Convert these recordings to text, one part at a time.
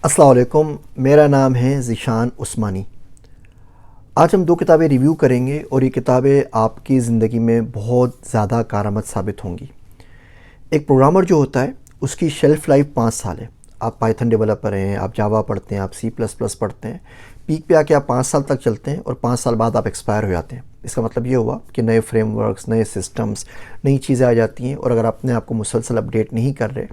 अस्सलाम वालेकुम, मेरा नाम है ज़ीशान उस्मानी। आज हम 2 किताबें रिव्यू करेंगे और ये किताबें आपकी ज़िंदगी में बहुत ज़्यादा कारआमद साबित होंगी। एक प्रोग्रामर जो होता है उसकी शेल्फ़ लाइफ 5 साल है। आप पाइथन डेवलपर हैं, आप जावा पढ़ते हैं, आप सी प्लस प्लस पढ़ते हैं, पीक पे आके आप 5 साल तक चलते हैं और 5 साल बाद आप एक्सपायर हो जाते हैं। इसका मतलब ये हुआ कि नए फ्रेमवर्क्स, नए सिस्टम्स, नई चीज़ें आ जाती हैं और अगर अपने आप को मुसलसल अपडेट नहीं कर रहे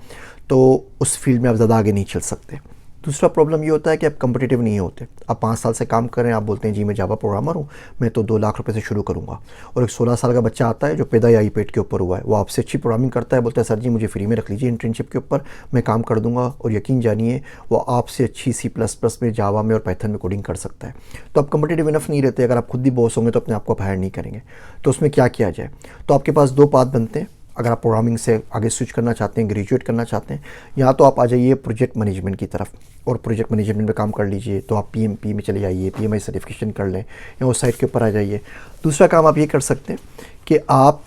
तो उस फील्ड में आप ज़्यादा आगे नहीं चल सकते। दूसरा प्रॉब्लम ये होता है कि आप कम्पिटिटिव नहीं होते। आप 5 साल से काम कर रहे हैं, आप बोलते हैं जी मैं जावा प्रोग्रामर हूँ, मैं तो 2 लाख रुपए से शुरू करूँगा। और एक 16 साल का बच्चा आता है जो पैदा या आई पेट के ऊपर हुआ है, वो आपसे अच्छी प्रोग्रामिंग करता है, बोलता है सर जी मुझे फ्री में रख लीजिए इंटर्नशिप के ऊपर, मैं काम कर दूंगा। और यकीन जानिए वो आपसे अच्छी सी प्लस प्लस में, जावा में और पाइथन में कोडिंग कर सकता है। तो आप कम्पिटिटिव इनफ नहीं रहते। अगर आप खुद भी बॉस होंगे तो अपने आप को आप हायर नहीं करेंगे। तो उसमें क्या किया जाए? तो आपके पास 2 पाथ बनते हैं। अगर आप प्रोग्रामिंग से आगे स्विच करना चाहते हैं, ग्रेजुएट करना चाहते हैं, या तो आप आ जाइए प्रोजेक्ट मैनेजमेंट की तरफ और प्रोजेक्ट मैनेजमेंट में काम कर लीजिए। तो आप पीएमपी में चले जाइए, पीएमआई सर्टिफिकेशन कर लें या उस साइट के ऊपर आ जाइए। दूसरा काम आप ये कर सकते हैं कि आप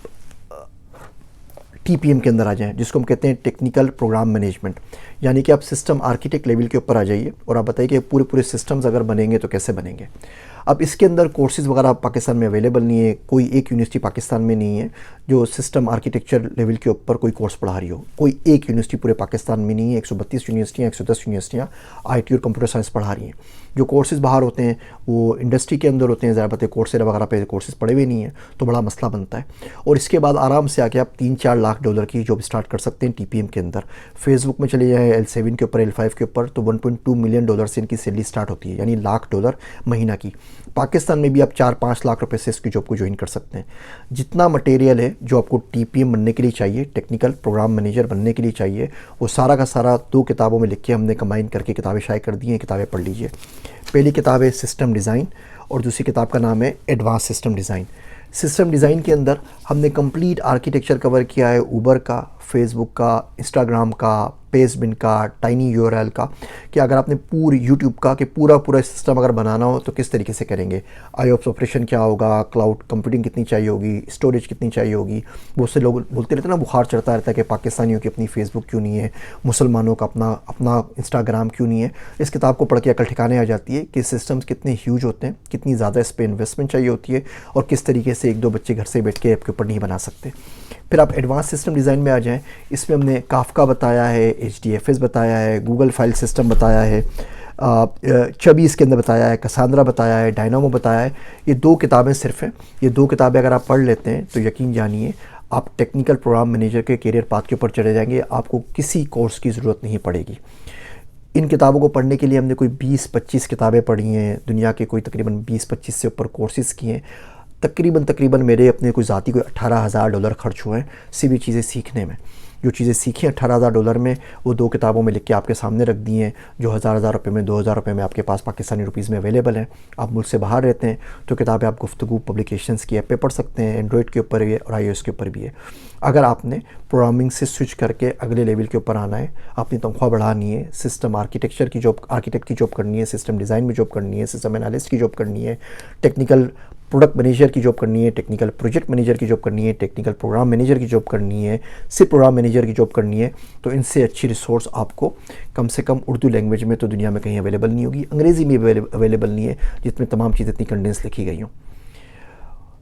टीपीएम के अंदर आ जाएं, जिसको हम कहते हैं टेक्निकल प्रोग्राम मैनेजमेंट। यानी कि आप सिस्टम आर्किटेक्ट लेवल के ऊपर आ जाइए और आप बताइए कि पूरे पूरे सिस्टम्स अगर बनेंगे तो कैसे बनेंगे। अब इसके अंदर कोर्सेज़ वगैरह पाकिस्तान में अवेलेबल नहीं है। कोई एक यूनिवर्सिटी पाकिस्तान में नहीं है जो सिस्टम आर्किटेक्चर लेवल के ऊपर कोई कोर्स पढ़ा रही हो। कोई एक यूनिवर्सिटी पूरे पाकिस्तान में नहीं है। 132 यूनिवर्सिटियाँ, 110 यूनिवर्सिटियाँ आईटी और कंप्यूटर साइंस पढ़ा रही हैं। जो कोर्सेज़ बाहर होते हैं वो इंडस्ट्री के अंदर होते हैं। ज़्यादा पता कोर्सेरा वगैरह पे कोर्सेज़ पढ़े हुए नहीं हैं, तो बड़ा मसला बनता है। और इसके बाद आराम से आके आप 3-4 लाख डॉलर की जॉब स्टार्ट कर सकते हैं टीपीएम के अंदर। फेसबुक में चले जाए L7 के ऊपर, L5 के ऊपर, तो 1.2 मिलियन डॉलर से इनकी सैलरी स्टार्ट होती है, यानी लाख डॉलर महीना की। पाकिस्तान में भी आप 4-5 लाख रुपए से इसकी जॉब को ज्वाइन कर सकते हैं। जितना मटेरियल है जो आपको टीपीएम बनने के लिए चाहिए, टेक्निकल प्रोग्राम मैनेजर बनने के लिए चाहिए, वो सारा का सारा 2 किताबों में लिख के हमने कंबाइन करके किताबें शाये कर दी हैं। किताबें पढ़ लीजिए। पहली किताब है सिस्टम डिज़ाइन और दूसरी किताब का नाम है advance system design. System design के अंदर हमने कंप्लीट आर्किटेक्चर कवर किया है ऊबर का, फेसबुक का, इंस्टाग्राम का, पेजबिन का, टाइनी यूआरएल का, कि अगर आपने पूरी यूट्यूब का कि पूरा पूरा सिस्टम अगर बनाना हो तो किस तरीके से करेंगे। आईओप्स ऑपरेशन क्या होगा, क्लाउड कंप्यूटिंग कितनी चाहिए होगी, स्टोरेज कितनी चाहिए होगी। बहुत से लोग बोलते रहते हैं ना, बुखार चढ़ता रहता है कि पाकिस्तानियों की अपनी फेसबुक क्यों नहीं है, मुसलमानों का अपना अपना इंस्टाग्राम क्यों नहीं है। इस किताब को पढ़ के अकल ठिकाने आ जाती है कि सिस्टम्स कितने ह्यूज होते हैं, कितनी ज़्यादा इस पर इन्वेस्टमेंट चाहिए होती है और किस तरीके से 1-2 बच्चे घर से बैठ के ऐप के ऊपर नहीं बना सकते। फिर आप एडवांस सिस्टम डिज़ाइन में आ जाएं। इसमें हमने काफका बताया है, HDFS बताया है, गूगल फाइल सिस्टम बताया है, चबी इसके अंदर बताया है, कसांद्रा बताया है, डायनामो बताया है। ये 2 किताबें सिर्फ हैं। ये 2 किताबें अगर आप पढ़ लेते हैं तो यकीन जानिए आप टेक्निकल प्रोग्राम मैनेजर के करियर पाथ के ऊपर चले जाएंगे। आपको किसी कोर्स की ज़रूरत नहीं पड़ेगी। इन किताबों को पढ़ने के लिए हमने कोई 20-25 किताबें पढ़ी हैं। दुनिया के कोई तकरीबन 20-25 से ऊपर कोर्सेज़ किए हैं। तकरीबन मेरे अपने कोई ज़ाती कोई $18,000 खर्च हुए हैं सिर्फ ये चीज़ें सीखने में। जो चीज़ें सीखी हैं $18,000 में, वो 2 किताबों में लिख के आपके सामने रख दी हैं, जो हज़ार रुपये में, 2,000 रुपये में आपके पास पाकिस्तानी रुपीज़ में अवेलेबल हैं। आप मुल्क से बाहर रहते हैं तो किताबें आप गुफ्तगू पब्लिकेशंस की ऐप पे पढ़ सकते हैं। एंड्रॉयड के ऊपर भी है और iOS के ऊपर भी है। अगर आपने प्रोग्रामिंग से स्विच करके अगले लेवल के ऊपर आना है, अपनी तनख्वाह बढ़ानी है, सिस्टम आर्किटेक्चर की जॉब, आर्किटेक्ट की जॉब करनी है, सिस्टम डिज़ाइन में जॉब करनी है, सिस्टम एनालिस्ट की जॉब करनी है, टेक्निकल प्रोडक्ट मैनेजर की जॉब करनी है, टेक्निकल प्रोजेक्ट मैनेजर की जॉब करनी है, टेक्निकल प्रोग्राम मैनेजर की जॉब करनी है, सिर्फ प्रोग्राम मैनेजर की जॉब करनी है, तो इनसे अच्छी रिसोर्स आपको कम से कम उर्दू लैंग्वेज में तो दुनिया में कहीं अवेलेबल नहीं होगी। अंग्रेज़ी में अवेलेबल नहीं है जिसमें तमाम चीज़ें इतनी कंडेंस लिखी गई हों।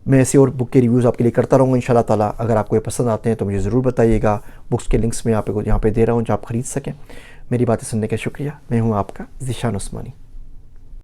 मैं ऐसे और बुक के रिव्यूज़ आपके लिए करता रहूँगा इंशाल्लाह ताला। अगर आपको ये पसंद आते हैं तो मुझे ज़रूर बताइएगा। बुक्स के लिंक्स मैं यहाँ पे दे रहा हूँ जो आप ख़रीद सकें। मेरी बातें सुनने का शुक्रिया। मैं हूँ आपका ज़ीशान उस्मानी।